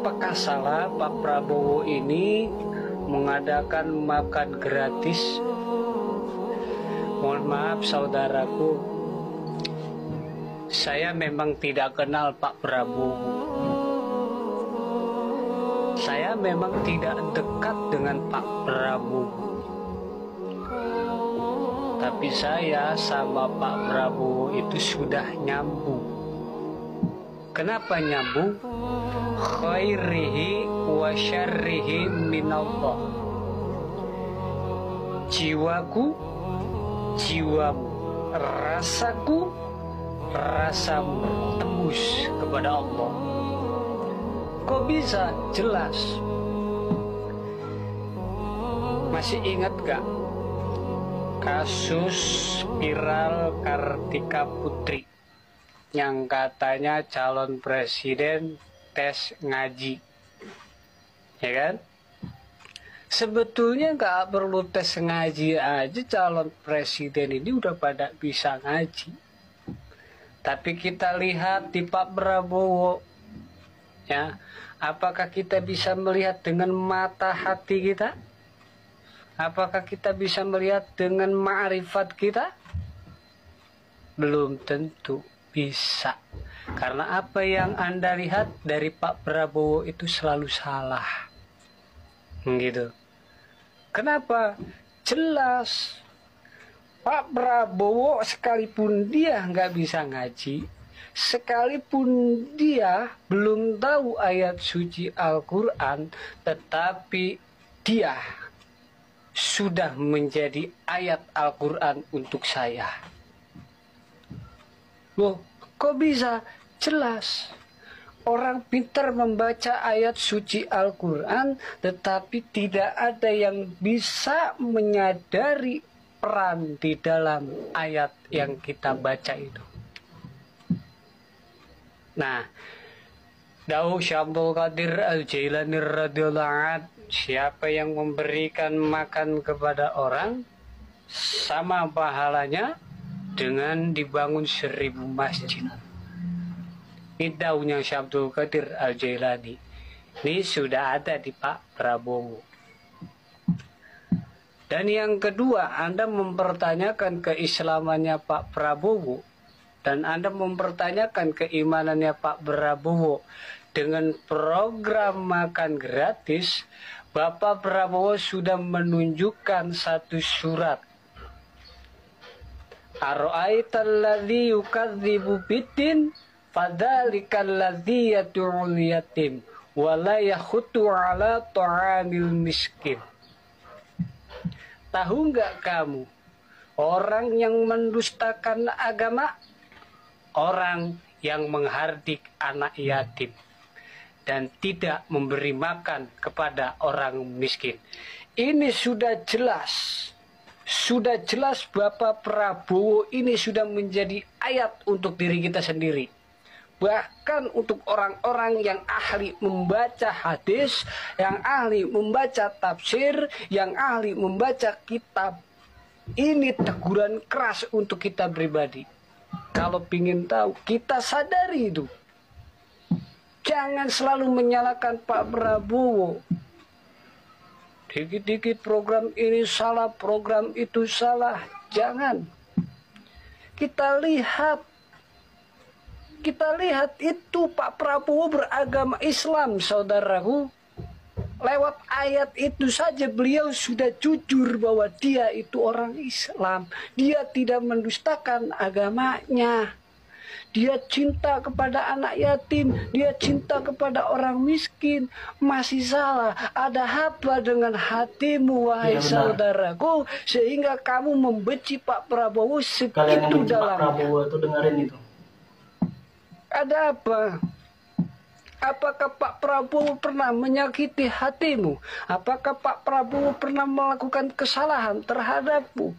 apakah salah Pak Prabowo ini mengadakan makan gratis? Mohon maaf saudaraku, saya memang tidak kenal Pak Prabowo. Saya memang tidak dekat dengan Pak Prabowo. Tapi saya sama Pak Prabowo itu sudah nyambung. Kenapa nyambung? Khairihi wa syarrihi minallah. Jiwaku, jiwamu, rasaku, rasamu tembus kepada Allah. Kok bisa? Jelas. Masih ingat gak kasus viral Kartika Putri yang katanya calon presiden tes ngaji, ya kan? Sebetulnya nggak perlu tes ngaji aja, calon presiden ini udah pada bisa ngaji. Tapi kita lihat di Pak Prabowo, ya, apakah kita bisa melihat dengan mata hati kita? Apakah kita bisa melihat dengan ma'rifat kita? Belum tentu bisa. Karena apa yang Anda lihat dari Pak Prabowo itu selalu salah. Gitu. Kenapa? Jelas. Pak Prabowo sekalipun dia nggak bisa ngaji, sekalipun dia belum tahu ayat suci Al-Quran, tetapi dia sudah menjadi ayat Al-Quran untuk saya. Loh, kok bisa? Jelas. Orang pintar membaca ayat suci Al-Quran, tetapi tidak ada yang bisa menyadari peran di dalam ayat yang kita baca itu. Nah, Dawuh Syekh Abdul Qadir Al-Jailani radhiyallahu anhu, siapa yang memberikan makan kepada orang sama pahalanya dengan dibangun 1000 masjid. Ini dawuhnya Syekh Abdul Qadir Al-Jailani. Ini sudah ada di Pak Prabowo. Dan yang kedua, Anda mempertanyakan keislamannya Pak Prabowo dan Anda mempertanyakan keimanannya Pak Prabowo dengan program makan gratis. Bapak Prabowo sudah menunjukkan satu surat. Ara'aital ladzi yukadzibu biddin fadzalikal ladzi yad'ul yatim wa la yakhutu 'ala ta'amil miskin. Tahu nggak kamu orang yang mendustakan agama? Orang yang menghardik anak yatim dan tidak memberi makan kepada orang miskin. Ini sudah jelas. Sudah jelas Bapak Prabowo ini sudah menjadi ayat untuk diri kita sendiri. Bahkan untuk orang-orang yang ahli membaca hadis, yang ahli membaca tafsir, yang ahli membaca kitab. Ini teguran keras untuk kita pribadi. Kalau ingin tahu, kita sadari itu. Jangan selalu menyalahkan Pak Prabowo. Dikit-dikit program ini salah, program itu salah. Jangan. Kita lihat itu Pak Prabowo beragama Islam, saudaraku. Lewat ayat itu saja beliau sudah jujur bahwa dia itu orang Islam. Dia tidak mendustakan agamanya. Dia cinta kepada anak yatim, dia cinta kepada orang miskin. Masih salah. Ada apa dengan hatimu, wahai saudaraku, sehingga kamu membenci Pak Prabowo segitu dalam. Kalian yang benci dalam. Pak Prabowo itu dengerin itu. Ada apa? Apakah Pak Prabowo pernah menyakiti hatimu? Apakah Pak Prabowo pernah melakukan kesalahan terhadapmu?